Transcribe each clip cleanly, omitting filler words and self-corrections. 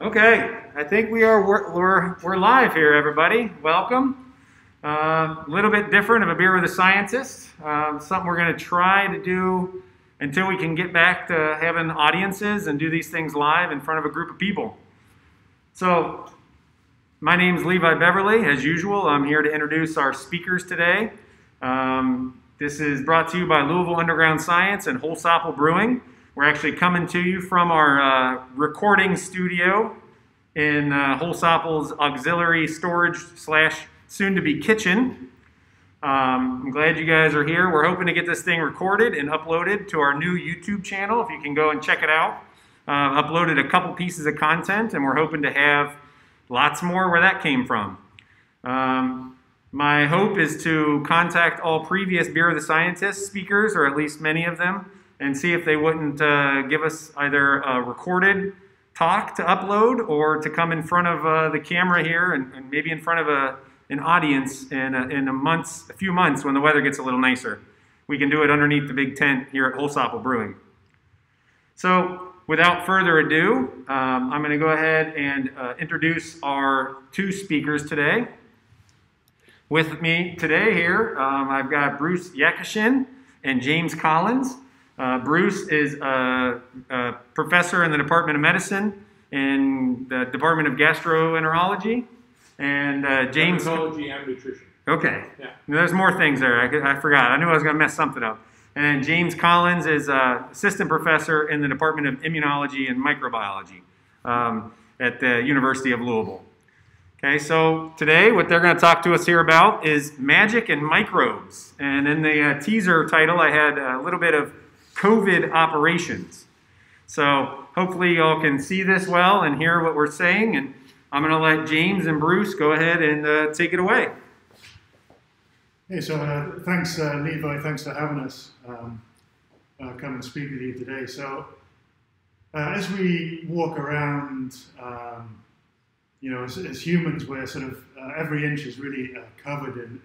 Okay, I think we're live here, everybody. Welcome. A little bit different of a beer with a scientist. Something we're going to try to do until we can get back to having audiences and do these things live in front of a group of people. So, my name's Levi Beverly. As usual, I'm here to introduce our speakers today. This is brought to you by Louisville Underground Science and Holsapple Brewing. We're actually coming to you from our recording studio in Holsapple's auxiliary storage / soon-to-be kitchen. I'm glad you guys are here. We're hoping to get this thing recorded and uploaded to our new YouTube channel, if you can go and check it out. Uploaded a couple pieces of content, and we're hoping to have lots more where that came from. My hope is to contact all previous Beer of the Scientist speakers, or at least many of them, and see if they wouldn't give us either a recorded talk to upload or to come in front of the camera here and maybe in front of an audience in a few months when the weather gets a little nicer. We can do it underneath the big tent here at Holsapple Brewing. So without further ado, I'm going to go ahead and introduce our two speakers today. With me today here, I've got Bruce Yacyshyn and James Collins. Bruce is a professor in the Department of Medicine in the Department of Gastroenterology, and James... Dermatology and nutrition. Okay. Yeah. There's more things there. I forgot. I knew I was going to mess something up. And James Collins is assistant professor in the Department of Immunology and Microbiology at the University of Louisville. Okay, so today what they're going to talk to us here about is magic and microbes. And in the teaser title, I had a little bit of COVID operations. So hopefully you all can see this well and hear what we're saying. And I'm going to let James and Bruce go ahead and take it away. Hey, so thanks, Levi. Thanks for having us come and speak with you today. So as we walk around, as humans, we're sort of every inch is really covered in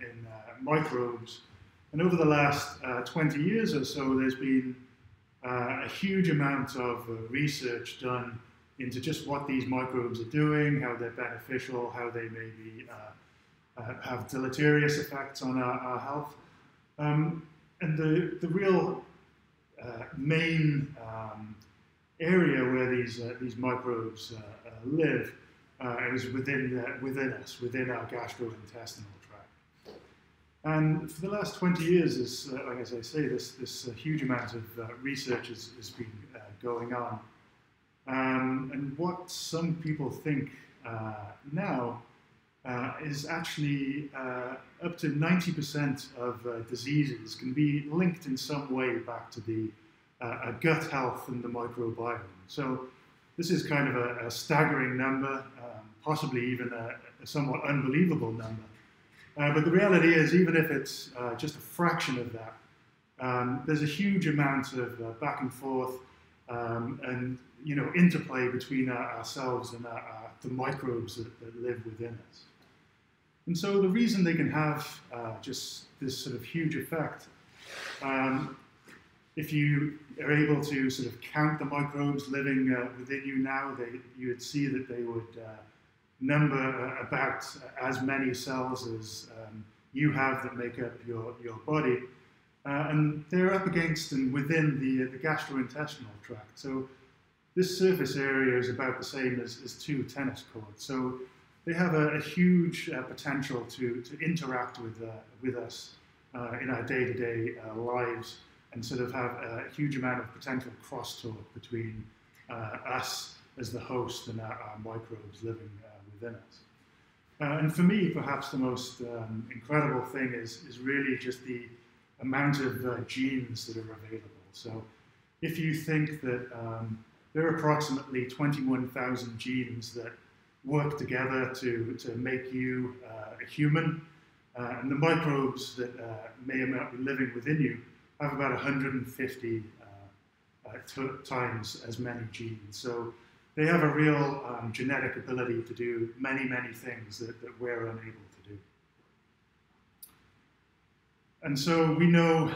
microbes. And over the last 20 years or so, there's been a huge amount of research done into just what these microbes are doing, how they're beneficial, how they maybe have deleterious effects on our health. And the real main area where these microbes live is within us, within our gastrointestinal tract. And for the last 20 years, as I say, this huge amount of research has been going on. And what some people think now is actually up to 90% of diseases can be linked in some way back to the gut health and the microbiome. So this is kind of a staggering number, possibly even a somewhat unbelievable number. But the reality is, even if it's just a fraction of that, there's a huge amount of back and forth and interplay between ourselves and the microbes that live within us. And so the reason they can have just this sort of huge effect, if you are able to sort of count the microbes living within you now, you would see that they would number about as many cells as you have that make up your body. And they're up against and within the gastrointestinal tract. So this surface area is about the same as 2 tennis courts. So they have a huge potential to interact with us in our day-to-day lives and sort of have a huge amount of potential crosstalk between us as the host and our microbes living within us. And for me, perhaps the most incredible thing is really just the amount of genes that are available. So if you think that there are approximately 21,000 genes that work together to make you a human, and the microbes that may or may not be living within you have about 150 times as many genes. So they have a real genetic ability to do many, many things that we're unable to do. And so we know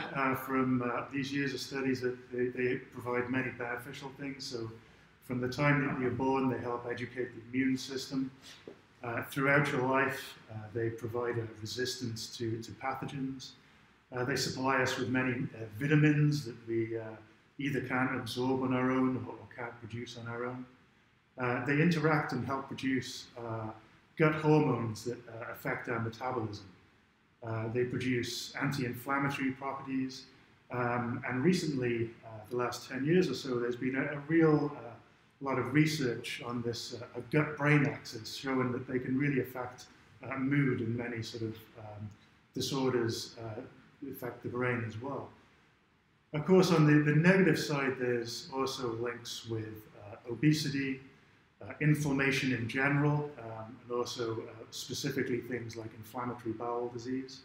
from these years of studies that they provide many beneficial things. So From the time that you're born, they help educate the immune system. Throughout your life, they provide a resistance to pathogens. They supply us with many vitamins that we either can't absorb on our own or can't produce on our own. They interact and help produce gut hormones that affect our metabolism. They produce anti-inflammatory properties. And recently, the last 10 years or so, there's been a real lot of research on this gut-brain axis, showing that they can really affect mood, and many sort of disorders affect the brain as well. Of course, on the negative side, there's also links with obesity, inflammation in general, and also specifically things like inflammatory bowel disease,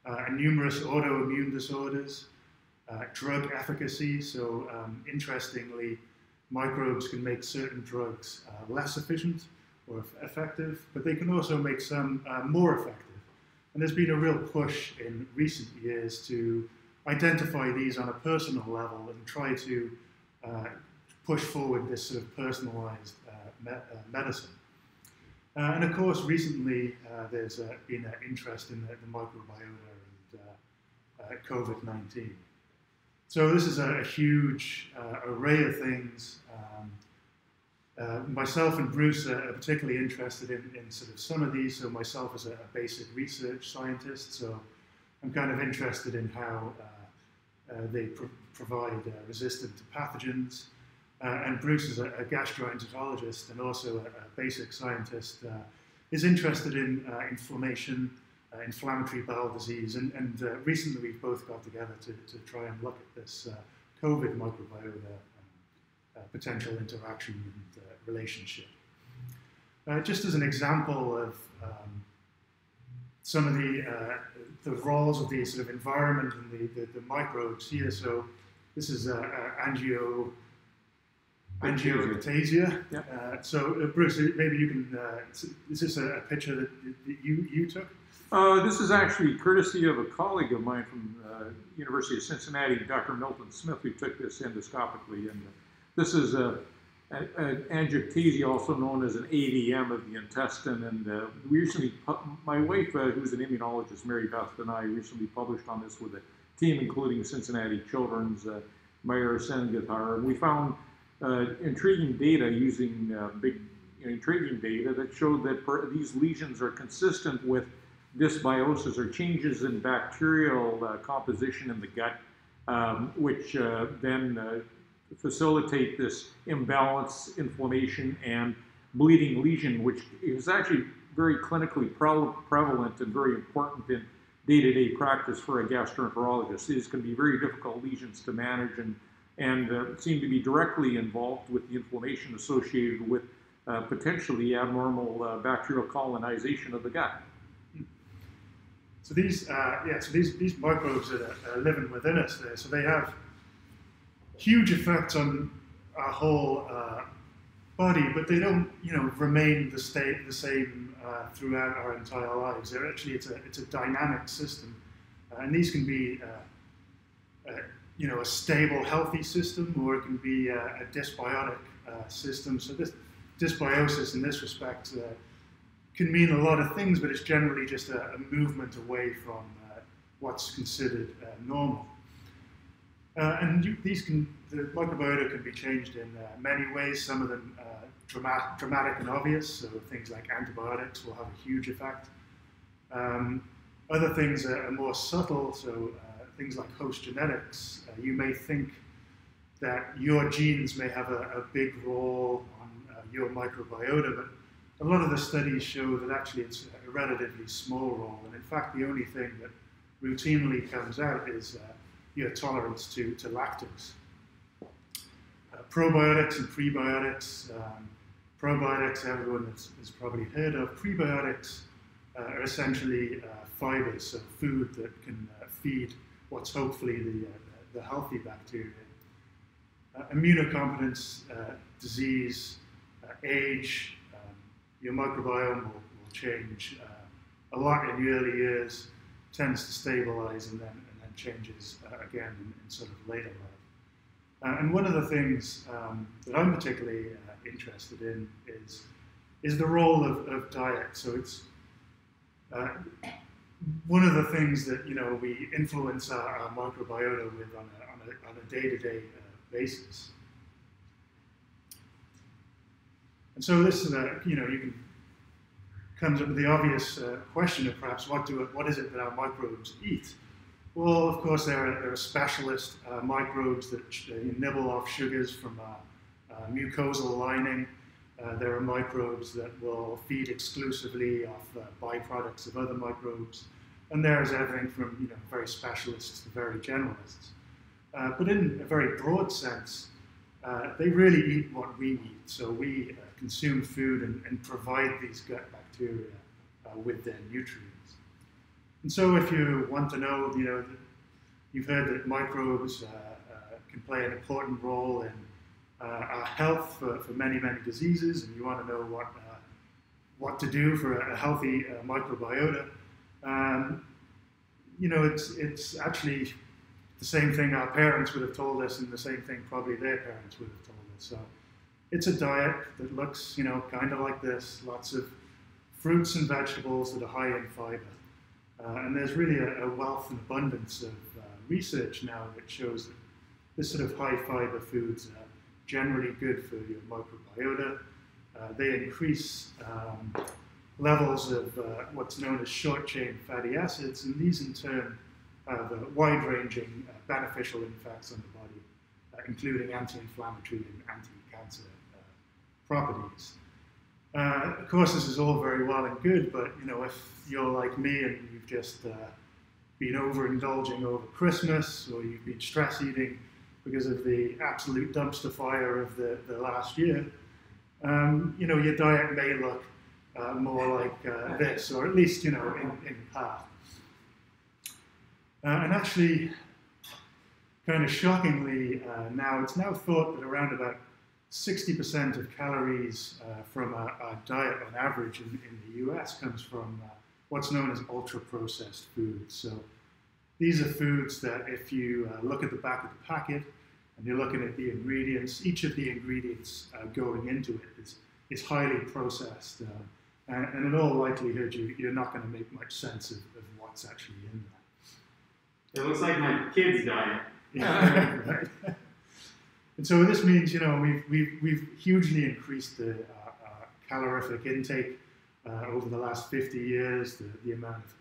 and numerous autoimmune disorders, drug efficacy. So interestingly, microbes can make certain drugs less efficient or effective, but they can also make some more effective. And there's been a real push in recent years to identify these on a personal level and try to push forward this sort of personalized medicine. And of course, recently there's been an interest in the microbiota and COVID-19. So this is a huge array of things. Myself and Bruce are particularly interested in sort of some of these. So myself as a basic research scientist, so I'm kind of interested in how they provide resistance to pathogens. And Bruce is a gastroenterologist and also a basic scientist, is interested in inflammation, inflammatory bowel disease, and recently we've both got together to try and look at this COVID microbiota potential interaction and relationship. Just as an example of some of the roles of the sort of environment and the microbes here. So this is angioectasia. Yeah. So Bruce, maybe you can, is this a picture that you took? This is actually courtesy of a colleague of mine from University of Cincinnati, Dr. Milton Smith, who took this endoscopically. And this is an angioectasia, also known as an AVM of the intestine. And we recently, my wife, who's an immunologist, Mary Beth, and I recently published on this with a team, including Cincinnati Children's, Meyer Sengatar. And we found intriguing data using intriguing data that showed that these lesions are consistent with dysbiosis or changes in bacterial composition in the gut, which then facilitate this imbalance, inflammation, and bleeding lesion, which is actually very clinically prevalent and very important in day-to-day practice for a gastroenterologist. These can be very difficult lesions to manage and seem to be directly involved with the inflammation associated with potentially abnormal bacterial colonization of the gut. So these microbes that are living within us there, so they have huge effects on our whole body, but they don't, remain the same throughout our entire lives. They're actually, it's a dynamic system, and these can be, a stable, healthy system, or it can be a dysbiotic system. So this dysbiosis, in this respect, can mean a lot of things, but it's generally just a movement away from what's considered normal. And the microbiota can be changed in many ways. Some of them dramatic and obvious, so things like antibiotics will have a huge effect. Other things are more subtle, so things like host genetics. You may think that your genes may have a big role on your microbiota, but a lot of the studies show that actually it's a relatively small role, and in fact the only thing that routinely comes out is your tolerance to lactose. Probiotics and prebiotics. Probiotics, everyone has probably heard of. Prebiotics are essentially fibers, so food that can feed what's hopefully the healthy bacteria. Immunocompetence, disease, age, your microbiome will change a lot in the early years, tends to stabilize, and then changes again in sort of later And one of the things that I'm particularly interested in is the role of diet. So it's one of the things that we influence our microbiota with on a day-to-day basis. And so this is you can comes up with the obvious question of perhaps what is it that our microbes eat? Well, of course, there are specialist microbes that nibble off sugars from mucosal lining. There are microbes that will feed exclusively off byproducts of other microbes. And there's everything from very specialists to very generalists. But in a very broad sense, they really eat what we eat. So we consume food and provide these gut bacteria with their nutrients. And so if you want to know, you've heard that microbes can play an important role in our health for many, many diseases, and you want to know what to do for a healthy microbiota. It's actually the same thing our parents would have told us, and the same thing probably their parents would have told us. So it's a diet that looks, kind of like this: lots of fruits and vegetables that are high in fiber. And there's really a wealth and abundance of research now that shows that this sort of high fiber foods are generally good for your microbiota. They increase levels of what's known as short-chain fatty acids, and these in turn have wide-ranging beneficial effects on the body, including anti-inflammatory and anti-cancer properties. Of course, this is all very well and good, but if you're like me and you've just been overindulging over Christmas, or you've been stress eating because of the absolute dumpster fire of the last year, your diet may look more like this, or at least in part. And actually, kind of shockingly, it's now thought that around about 60% of calories from our diet on average in the US comes from what's known as ultra-processed foods. So these are foods that if you look at the back of the packet and you're looking at the ingredients, each of the ingredients going into it is highly processed. And in all likelihood, you're not going to make much sense of what's actually in there. It looks like my kid's diet. Yeah, right. And so this means, we've hugely increased the calorific intake over the last 50 years. The amount of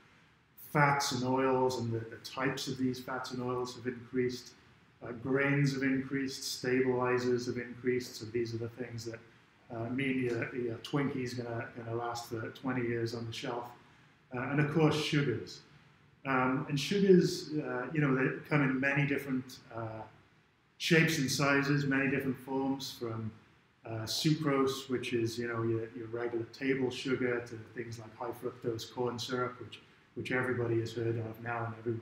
fats and oils and the types of these fats and oils have increased. Grains have increased. Stabilizers have increased. So these are the things that mean your Twinkie's gonna last for 20 years on the shelf. And of course, sugars. And sugars, they come in many different shapes and sizes, many different forms, from sucrose, which is your regular table sugar, to things like high fructose corn syrup, which everybody has heard of now and everyone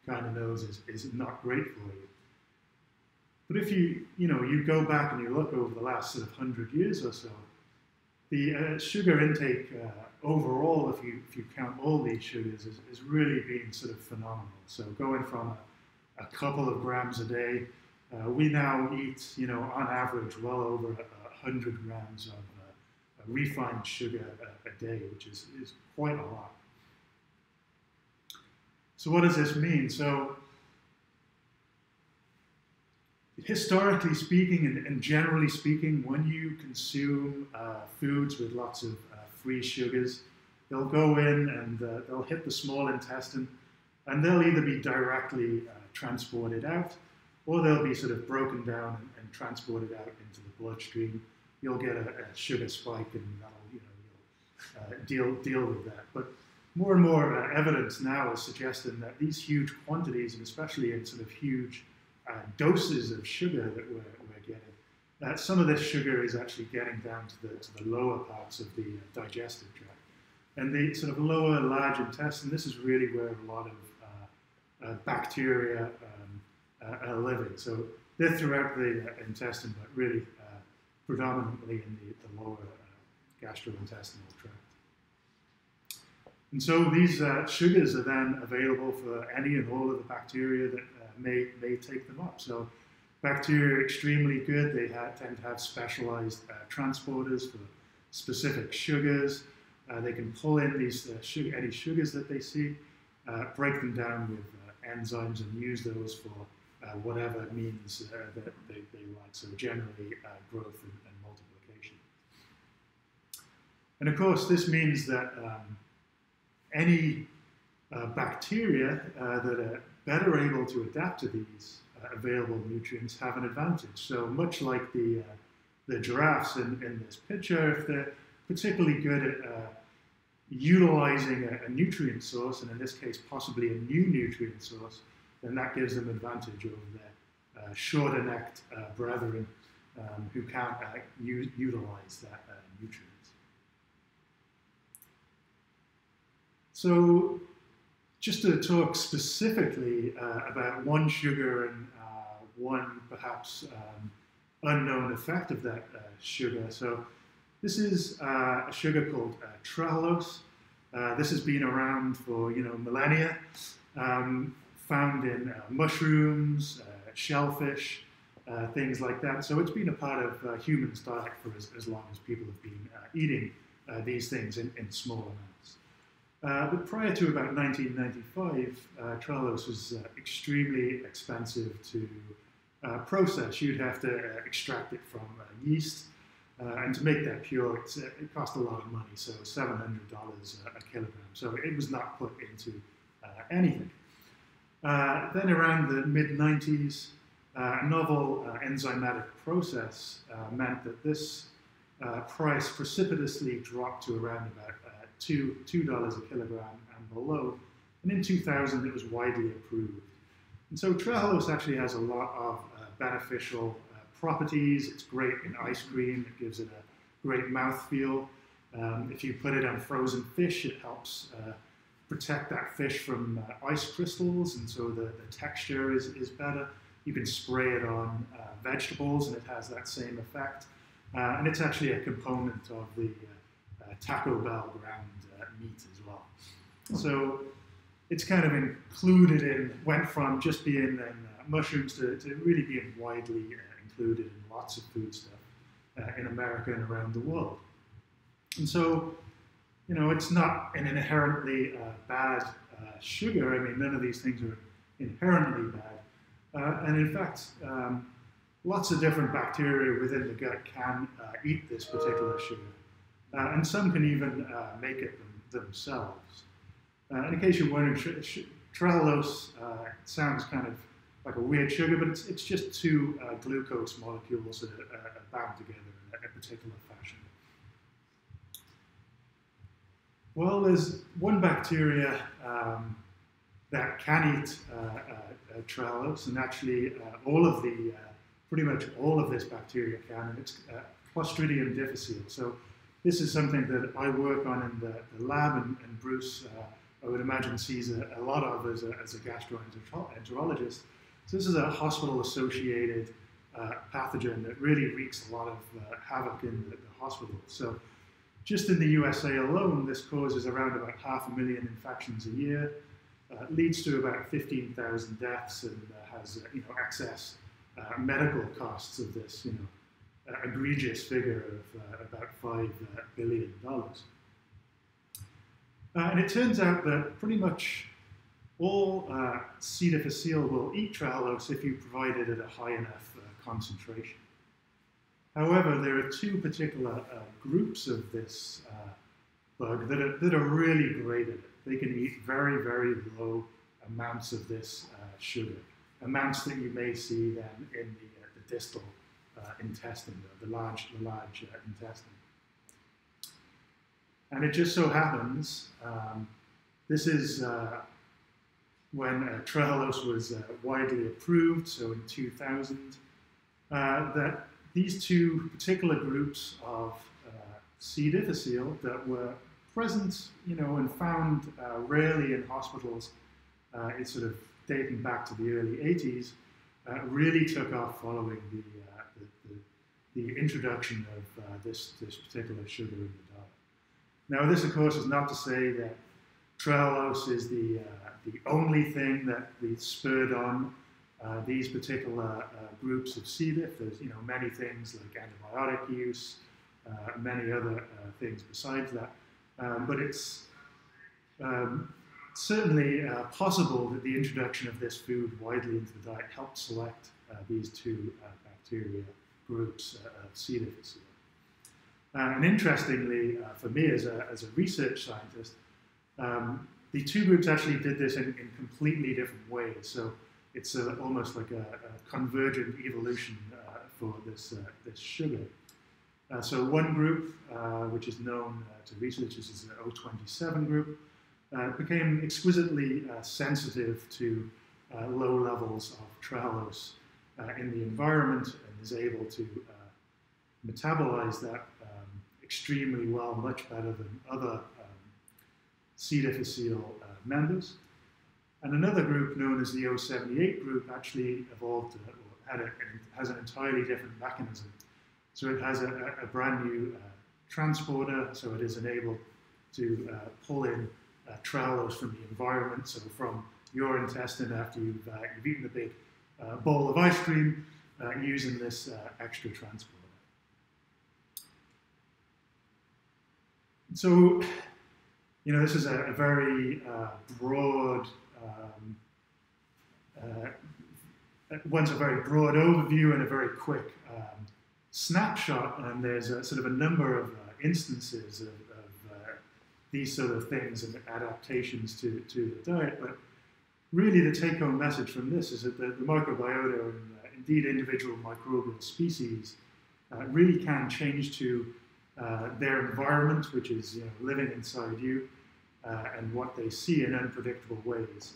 kind of knows is not great for you. But if you go back and you look over the last sort of 100 years or so, the sugar intake overall, if you count all these sugars, is really been sort of phenomenal. So going from a couple of grams a day, we now eat, on average, well over 100 grams of refined sugar a day, which is quite a lot. So what does this mean? So historically speaking and generally speaking, when you consume foods with lots of free sugars, they'll go in and they'll hit the small intestine, and they'll either be directly transported out, or they'll be sort of broken down and transported out into the bloodstream. You'll get a sugar spike, and you'll deal with that. But more and more evidence now is suggesting that these huge quantities, and especially in sort of huge doses of sugar that we're getting, some of this sugar is actually getting down to the lower parts of the digestive tract. And the sort of lower large intestine, this is really where a lot of bacteria are living. So they're throughout the intestine, but really predominantly in the lower gastrointestinal tract. And so these sugars are then available for any and all of the bacteria that may take them up. So Bacteria are extremely good. They tend to have specialized transporters for specific sugars. They can pull in these any sugars that they see, break them down with enzymes and use those for whatever means that they like, so generally growth and multiplication. And of course, this means that any bacteria that are better able to adapt to these available nutrients have an advantage. So much like the giraffes in this picture, if they're particularly good at utilizing a nutrient source, and in this case possibly a new nutrient source, then that gives them advantage over their shorter-necked brethren who can't utilize that nutrient. So just to talk specifically about one sugar and one perhaps unknown effect of that sugar. So this is a sugar called trehalose. This has been around for millennia, found in mushrooms, shellfish, things like that. So it's been a part of humans' diet for as long as people have been eating these things in small amounts. But prior to about 1995, trehalose was extremely expensive to process. You'd have to extract it from yeast, and to make that pure, it cost a lot of money, so $700 a kilogram. So it was not put into anything. Then around the mid-90s, a novel enzymatic process meant that this price precipitously dropped to around about $2 a kilogram and below. And in 2000, it was widely approved. And so trehalose actually has a lot of beneficial properties. It's great in ice cream. It gives it a great mouthfeel. If you put it on frozen fish, it helps protect that fish from ice crystals, and so the texture is better. You can spray it on vegetables, and it has that same effect. And it's actually a component of the Taco Bell ground meat as well. So it's kind of included went from just being in mushrooms to really being widely included in lots of food stuff in America and around the world. And so, it's not an inherently bad sugar. I mean, none of these things are inherently bad. And in fact, lots of different bacteria within the gut can eat this particular sugar. And some can even make it themselves. In case you're wondering, trehalose sounds kind of like a weird sugar, but it's just two glucose molecules that are bound together in a particular fashion. Well, there's one bacteria that can eat trehalose, and actually pretty much all of this bacteria can, and it's Clostridium difficile. So this is something that I work on in the lab, and Bruce, I would imagine, sees a lot of as a gastroenterologist. So this is a hospital-associated pathogen that really wreaks a lot of havoc in the hospital. So just in the USA alone, this causes around about 500,000 infections a year, leads to about 15,000 deaths, and has excess medical costs of this egregious figure of about $5 billion. And it turns out that pretty much all C. difficile will eat trehalose if you provide it at a high enough concentration. However, there are two particular groups of this bug that are really great at it. They can eat very, very low amounts of this sugar, amounts that you may see then in the distal intestine, the large intestine. And it just so happens, this is when trehalose was widely approved, so in 2000, that these two particular groups of C. difficile that were present, and found rarely in hospitals, it's sort of dating back to the early 80s, really took off following the introduction of this particular sugar in the diet. Now, this, of course, is not to say that trehalose is the only thing that we spurred on these particular groups of C. diff. There's many things like antibiotic use, many other things besides that. But it's certainly possible that the introduction of this food widely into the diet helped select these two bacteria groups of C. difficile. And interestingly, for me as a research scientist, the two groups actually did this in completely different ways. So it's almost like a convergent evolution for this sugar. So one group, which is known to researchers as the O27 group, became exquisitely sensitive to low levels of trehalose in the environment and is able to metabolize that extremely well, much better than other C. difficile members. And another group known as the O78 group actually evolved has an entirely different mechanism. So it has a brand new transporter, so it is enabled to pull in trehalose from the environment, so from your intestine after you've eaten a big bowl of ice cream, using this extra transporter. So, this is a very broad, one's a very broad overview and a very quick snapshot, and there's a sort of a number of instances of these sort of things and adaptations to the diet. But really the take-home message from this is that the microbiota and indeed individual microbial species really can change to their environment, which is living inside you, and what they see in unpredictable ways.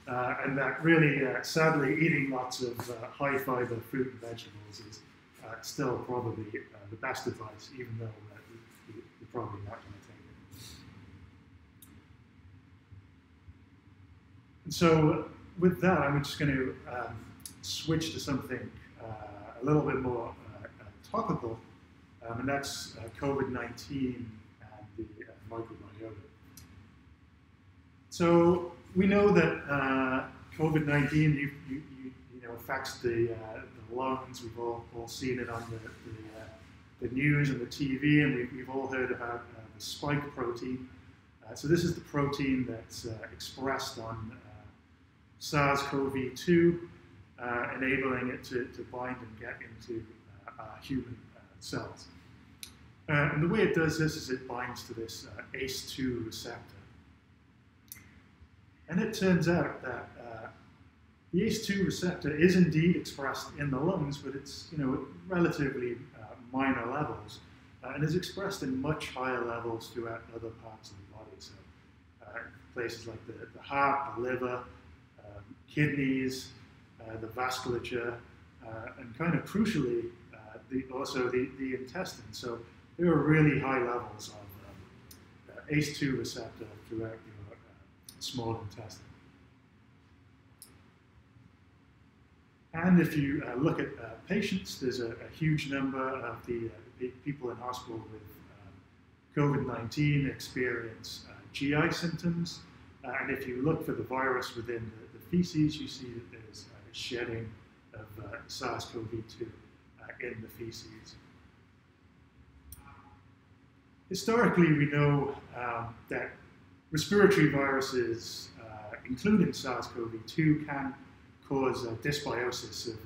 And that really, sadly, eating lots of high-fiber fruit and vegetables is still probably the best advice, even though you're probably not going to take it. And so with that, I'm just going to switch to something a little bit more topical, and that's COVID-19 and the microbiota. So we know that COVID-19 affects the lungs. We've all seen it on the news and the TV, and we've all heard about the spike protein. So this is the protein that's expressed on SARS-CoV-2, enabling it to bind and get into human cells. And the way it does this is it binds to this ACE2 receptor. And it turns out that the ACE2 receptor is indeed expressed in the lungs, but it's relatively minor levels, and is expressed in much higher levels throughout other parts of the body. So places like the heart, the liver, kidneys, the vasculature, and kind of crucially, also the intestine. So there are really high levels of ACE2 receptor throughout your small intestine. And if you look at patients, there's a huge number of the people in hospital with COVID-19 experience GI symptoms. And if you look for the virus within the feces, you see that there's shedding of SARS-CoV-2 in the feces. Historically, we know that respiratory viruses, including SARS-CoV-2, can cause dysbiosis of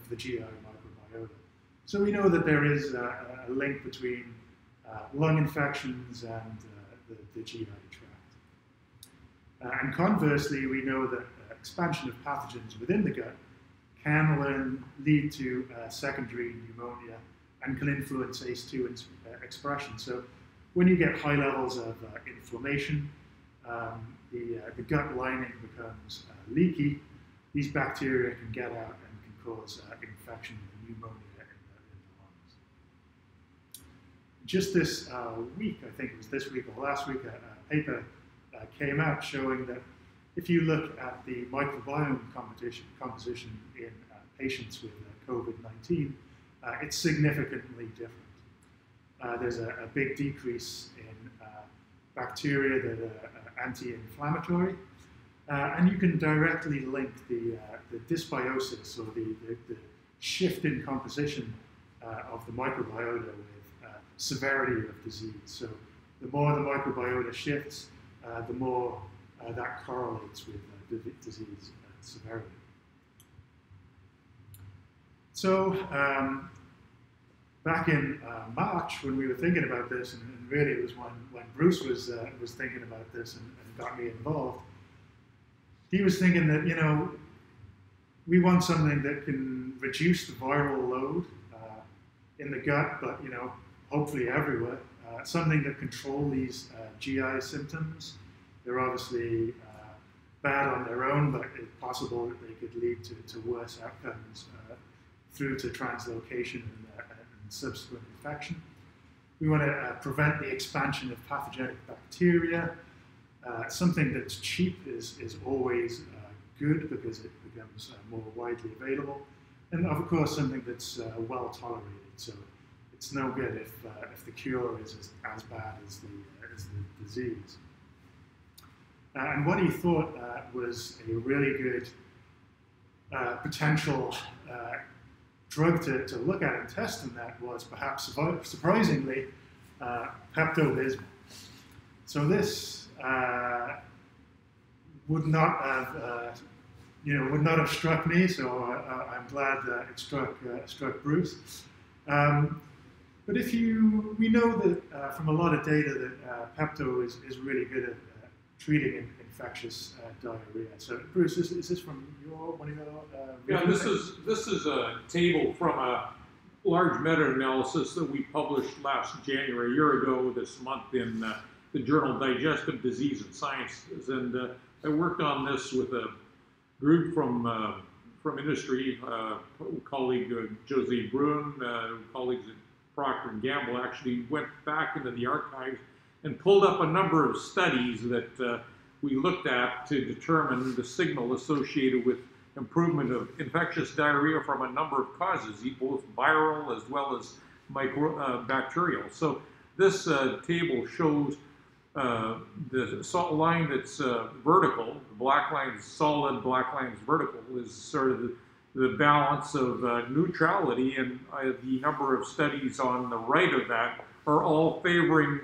the GI microbiota. So we know that there is a link between lung infections and the GI tract. And conversely, we know that expansion of pathogens within the gut can lead to secondary pneumonia and can influence ACE2 expression. So when you get high levels of inflammation, the gut lining becomes leaky. These bacteria can get out and can cause infection and pneumonia in the lungs. Just this week, I think it was this week or last week, a paper came out showing that if you look at the microbiome composition in patients with COVID-19, it's significantly different. There's a big decrease in bacteria that are anti-inflammatory, And you can directly link the dysbiosis, or the shift in composition of the microbiota with severity of disease. So the more the microbiota shifts, the more that correlates with disease severity. So back in March, when we were thinking about this, and really it was when Bruce was thinking about this and got me involved, he was thinking that, you know, we want something that can reduce the viral load in the gut, but, you know, hopefully everywhere. Something that control these GI symptoms. They're obviously bad on their own, but it's possible that they could lead to worse outcomes through to translocation and subsequent infection. We want to prevent the expansion of pathogenic bacteria. Something that's cheap is always good because it becomes more widely available. And of course, something that's well tolerated. So it's no good if the cure is as bad as the disease. And what he thought was a really good potential drug to look at and test in that was, perhaps surprisingly, Pepto-Bismol. So this would not have struck me. So I'm glad that it struck Bruce. But we know that from a lot of data that Pepto is really good at treating infectious diarrhea. So Bruce, is this from one of your? Yeah, this is a table from a large meta-analysis that we published last January, a year ago this month, in the journal Digestive Disease and Sciences, and I worked on this with a group from industry, colleague Jose Brun, colleagues at Procter & Gamble actually went back into the archives and pulled up a number of studies that we looked at to determine the signal associated with improvement of infectious diarrhea from a number of causes, both viral as well as bacterial. So this table shows the line that's vertical, the black line is solid, black line is vertical, is sort of the balance of neutrality, and the number of studies on the right of that are all favoring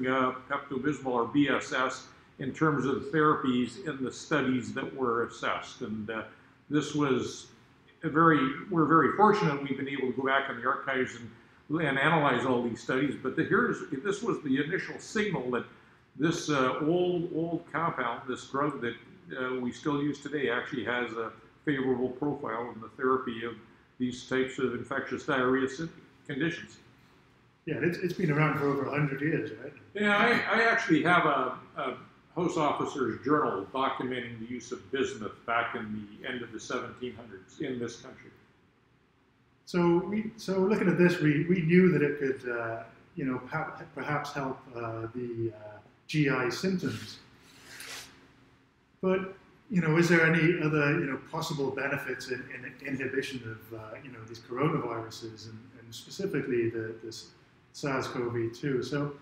Pepto-Bismol or BSS in terms of therapies in the studies that were assessed. And this was we're very fortunate we've been able to go back in the archives and analyze all these studies, but this was the initial signal that this old compound, this drug that we still use today, actually has a favorable profile in the therapy of these types of infectious diarrhea conditions. Yeah, it's been around for over 100 years, right? Yeah, I actually have a House Officer's Journal documenting the use of bismuth back in the end of the 1700s in this country. So looking at this, we knew that it could, perhaps help the GI symptoms. But is there any other possible benefits in inhibition of these coronaviruses and specifically this SARS-CoV-2? So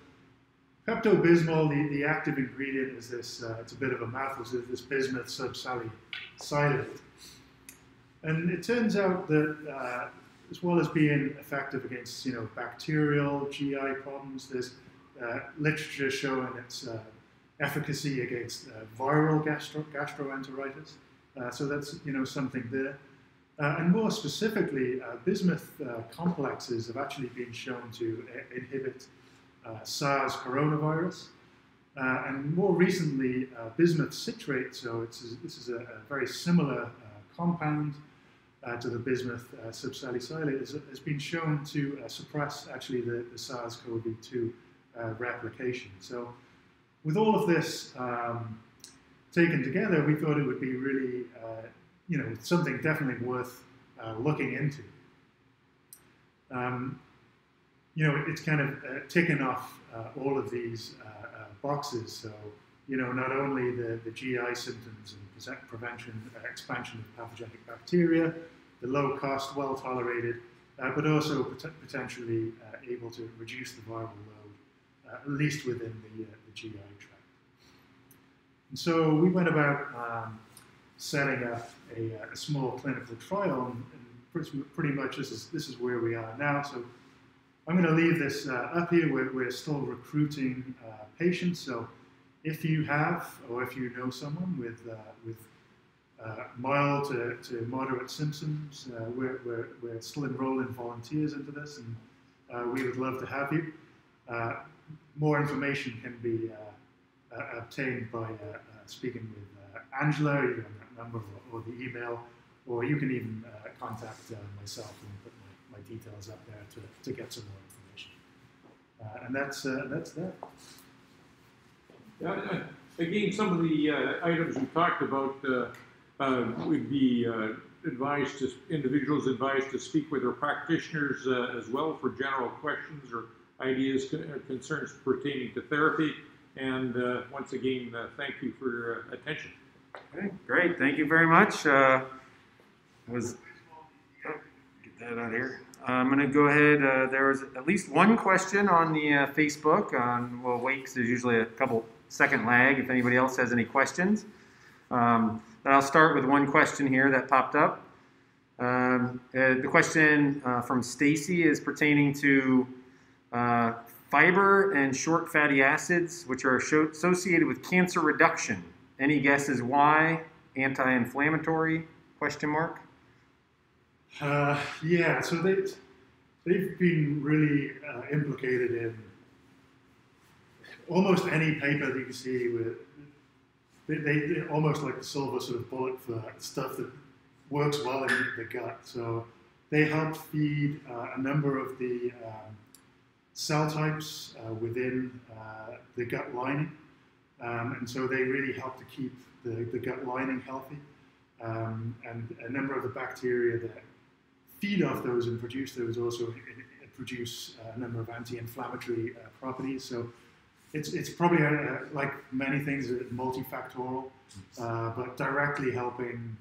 Pepto-Bismol, the active ingredient is this. It's a bit of a mouthful. So this bismuth subsalicylate, and it turns out that as well as being effective against bacterial GI problems, there's literature showing its efficacy against viral gastroenteritis. So that's something there. And more specifically, bismuth complexes have actually been shown to inhibit SARS coronavirus. And more recently, bismuth citrate, so this is a very similar compound to the bismuth subsalicylate, has been shown to suppress actually the SARS-CoV-2 replication. So with all of this taken together, we thought it would be really, something definitely worth looking into. It's kind of ticking off all of these boxes. So, not only the GI symptoms and prevention, expansion of pathogenic bacteria, the low cost, well tolerated, but also potentially able to reduce the viral load, at least within the GI tract. And so we went about setting up a small clinical trial, and pretty much this is where we are now. So I'm going to leave this up here. We're still recruiting patients. So if you have, or if you know someone with mild to moderate symptoms, we're still enrolling volunteers into this, and we would love to have you. More information can be obtained by speaking with Angela, either on that number or the email, or you can even contact myself and put my details up there to get some more information. And that's that. Yeah, again, some of the items we talked about would be individuals advised to speak with their practitioners as well for general questions or ideas, concerns pertaining to therapy. And once again, thank you for your attention. Okay, great. Thank you very much. Get that out here. I'm going to go ahead. There was at least one question on the Facebook. We'll wait because there's usually a couple second lag if anybody else has any questions. But I'll start with one question here that popped up. The question from Stacy is pertaining to fiber and short fatty acids, which are associated with cancer reduction. Any guesses why? Anti-inflammatory? Question mark. Yeah, so they've been really implicated in almost any paper that you see with. They almost like the silver sort of bullet for stuff that works well in the gut. So they help feed a number of the cell types within the gut lining. And so they really help to keep the gut lining healthy. And a number of the bacteria that feed off those and produce those also produce a number of anti-inflammatory properties. So it's probably, like many things, multifactorial, but directly helping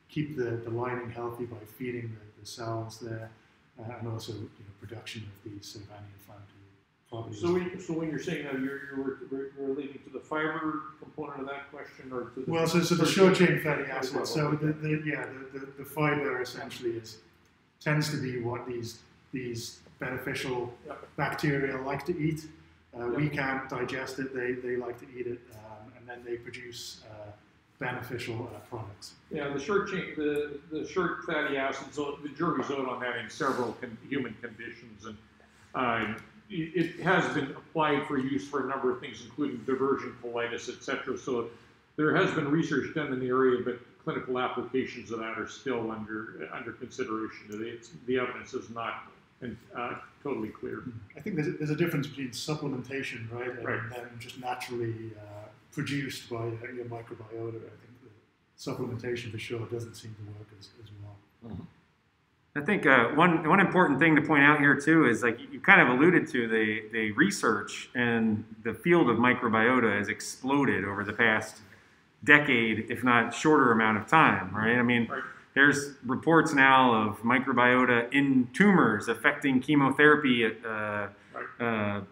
keep the lining healthy by feeding the cells there, and also production of these sort of anti-inflammatory properties. So when you're saying that, you're relating to the fiber component of that question, or to the... Well, so the short chain fatty acids. So the fiber essentially tends to be what these beneficial bacteria like to eat. We can't digest it; they like to eat it, and then they produce beneficial products. Yeah, the short chain, the short fatty acids. The jury's out on that in several human conditions, and it has been applied for use for a number of things, including diversion colitis, etc. So there has been research done in the area, but clinical applications of that are still under consideration. The evidence is not totally clear. I think there's a difference between supplementation, right, and then just naturally produced by your microbiota. I think the supplementation for sure doesn't seem to work as well. Mm-hmm. I think one important thing to point out here too is, like you kind of alluded to, the research and the field of microbiota has exploded over the past decade, if not shorter amount of time, right? I mean, there's reports now of microbiota in tumors affecting chemotherapy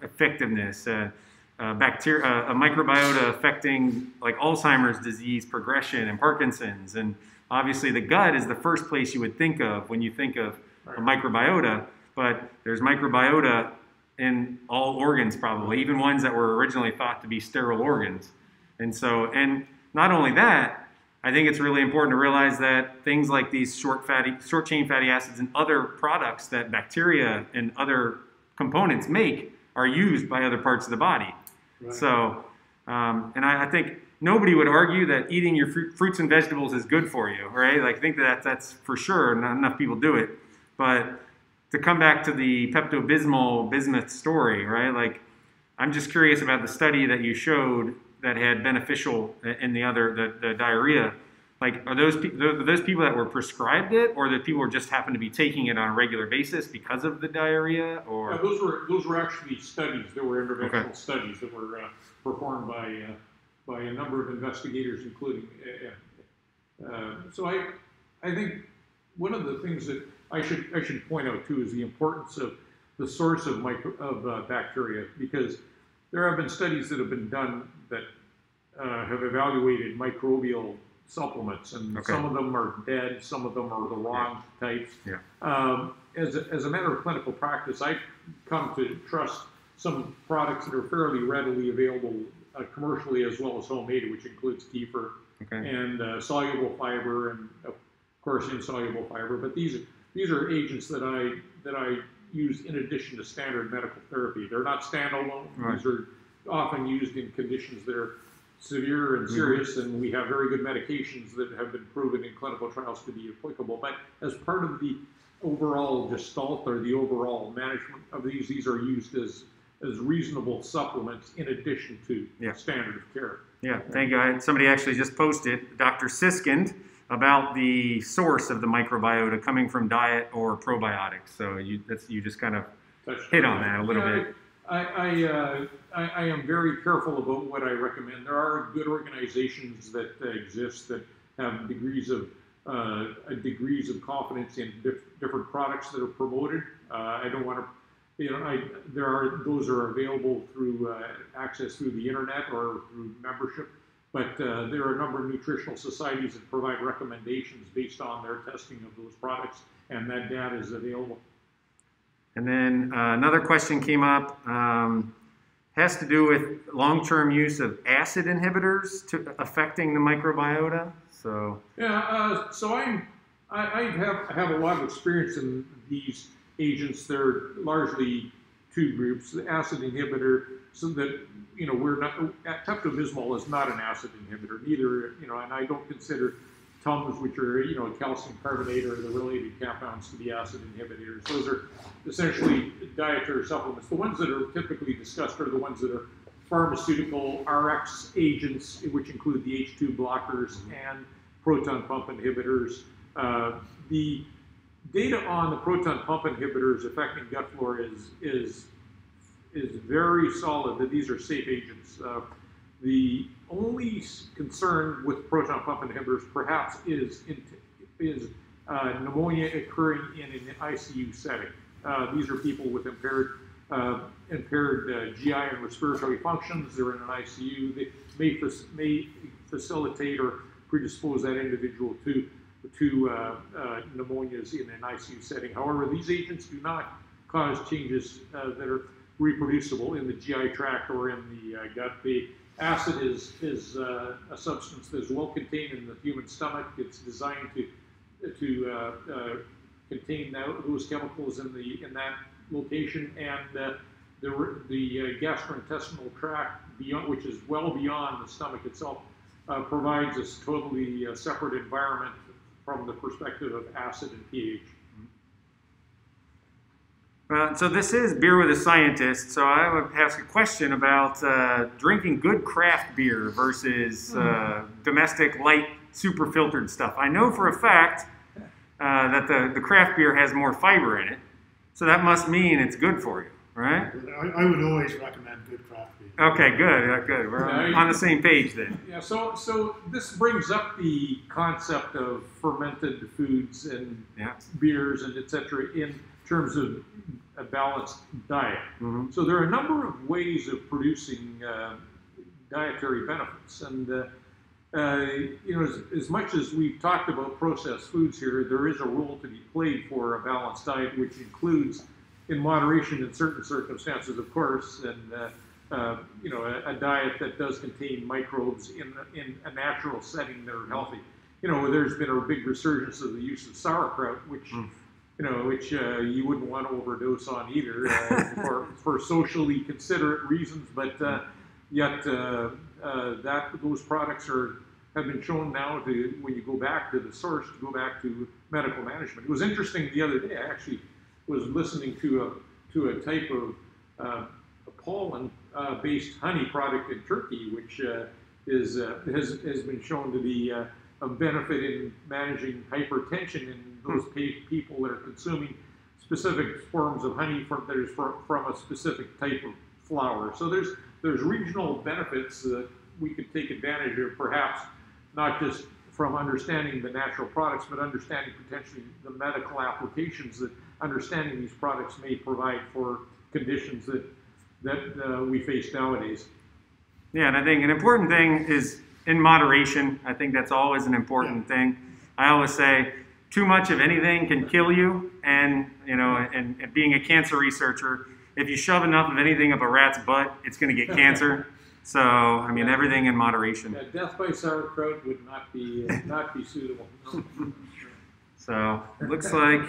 effectiveness, a microbiota affecting like Alzheimer's disease progression and Parkinson's. And obviously the gut is the first place you would think of when you think of a microbiota, but there's microbiota in all organs probably, even ones that were originally thought to be sterile organs. And not only that, I think it's really important to realize that things like these short chain fatty acids and other products that bacteria and other components make are used by other parts of the body. Right. So, and I think nobody would argue that eating your fruits and vegetables is good for you, right? Like, I think that's for sure. Not enough people do it. But to come back to the Pepto-Bismol bismuth story, right? Like, I'm just curious about the study that you showed that had beneficial in the diarrhea. Like, are those people that were prescribed it, or that people just happen to be taking it on a regular basis because of the diarrhea? Or those were actually studies. There were interventional studies that were performed by a number of investigators, including. So I think one of the things that I should point out too is the importance of the source of bacteria, because there have been studies that have been done that have evaluated microbial supplements, and Okay. some of them are dead, some of them are the wrong types. As a matter of clinical practice, I've come to trust some products that are fairly readily available commercially as well as homemade, which includes kefir and soluble fiber, and of course insoluble fiber. But these are agents that I use in addition to standard medical therapy. They're not standalone. Right. These are often used in conditions that are severe and serious, and we have very good medications that have been proven in clinical trials to be applicable. But as part of the overall gestalt or the overall management of these are used as reasonable supplements in addition to standard of care. Yeah, thank you. Somebody actually just posted, Dr. Siskind, about the source of the microbiota coming from diet or probiotics. So you just kind of hit on that a little bit. I am very careful about what I recommend. There are good organizations that exist that have degrees of confidence in different products that are promoted. I don't want to, those are available through access through the internet or through membership. But there are a number of nutritional societies that provide recommendations based on their testing of those products, and that data is available. And then another question came up, has to do with long-term use of acid inhibitors affecting the microbiota. So so I have a lot of experience in these agents. They're largely two groups: the acid inhibitor, so that we're not. Pepto-Bismol is not an acid inhibitor, neither. And I don't consider Tums, which are calcium carbonate or the related compounds, to be acid inhibitors. Those are essentially dietary supplements. The ones that are typically discussed are the ones that are pharmaceutical RX agents, which include the H2 blockers and proton pump inhibitors. The data on the proton pump inhibitors affecting gut flora is very solid that these are safe agents. The only concern with proton pump inhibitors perhaps is pneumonia occurring in an ICU setting. These are people with impaired GI and respiratory functions. They're in an ICU. They may facilitate or predispose that individual to pneumonias in an ICU setting. However, these agents do not cause changes that are reproducible in the GI tract or in the gut. The acid is a substance that is well contained in the human stomach. It's designed to contain those chemicals in that location, and the gastrointestinal tract, which is well beyond the stomach itself, provides us totally separate environment from the perspective of acid and pH. So this is Beer with a Scientist, so I would ask a question about drinking good craft beer versus domestic light super filtered stuff. I know for a fact that the craft beer has more fiber in it, so that must mean it's good for you, right? I would always recommend good craft beer. Okay, good. We're on the same page then. Yeah, so this brings up the concept of fermented foods and beers and etc. in terms of a balanced diet. Mm-hmm. So there are a number of ways of producing dietary benefits, and as much as we've talked about processed foods here, there is a role to be played for a balanced diet, which includes, in moderation in certain circumstances, of course, and a diet that does contain microbes in a natural setting that are healthy. There's been a big resurgence of the use of sauerkraut, which you wouldn't want to overdose on either for socially considerate reasons, but yet those products have been shown now to, when you go back to the source, to go back to medical management. It was interesting the other day. I actually was listening to a type of pollen-based honey product in Turkey, which has been shown to be of benefit in managing hypertension in those people that are consuming specific forms of honey that is from a specific type of flower. So there's regional benefits that we could take advantage of, perhaps not just from understanding the natural products, but understanding potentially the medical applications that understanding these products may provide for conditions that we face nowadays. Yeah, and I think an important thing is in moderation. I think that's always an important thing. I always say too much of anything can kill you, and and being a cancer researcher, if you shove enough of anything up a rat's butt, it's going to get cancer. So I mean, everything in moderation. Yeah, death by sauerkraut would not be suitable. So it looks like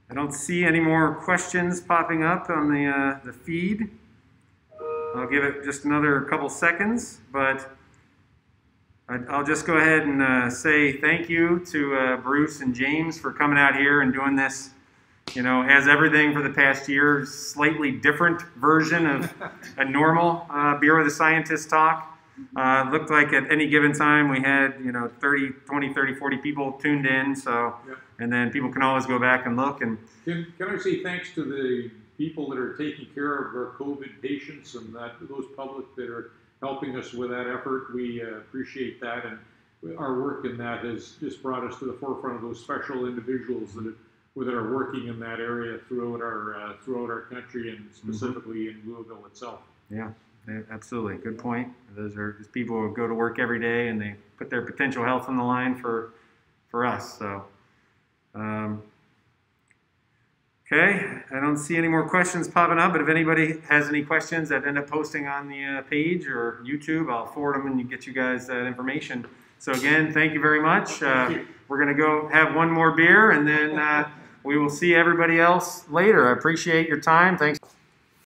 I don't see any more questions popping up on the feed. I'll give it just another couple seconds, but I'll just go ahead and say thank you to Bruce and James for coming out here and doing this, as everything for the past year, slightly different version of a normal Bureau of the Scientist talk. Looked like at any given time we had, 20, 30, 40 people tuned in, so, and then people can always go back and look. And Can I say thanks to the people that are taking care of our COVID patients and those public that are helping us with that effort. We appreciate that, and our work in that has just brought us to the forefront of those special individuals that are working in that area throughout our country, and specifically in Louisville itself. Yeah, absolutely. Good point. Those are just people who go to work every day and they put their potential health on the line for us. So, okay, I don't see any more questions popping up, but if anybody has any questions that end up posting on the page or YouTube, I'll forward them and get you guys that information. So again, thank you very much. We're going to go have one more beer, and then we will see everybody else later. I appreciate your time. Thanks.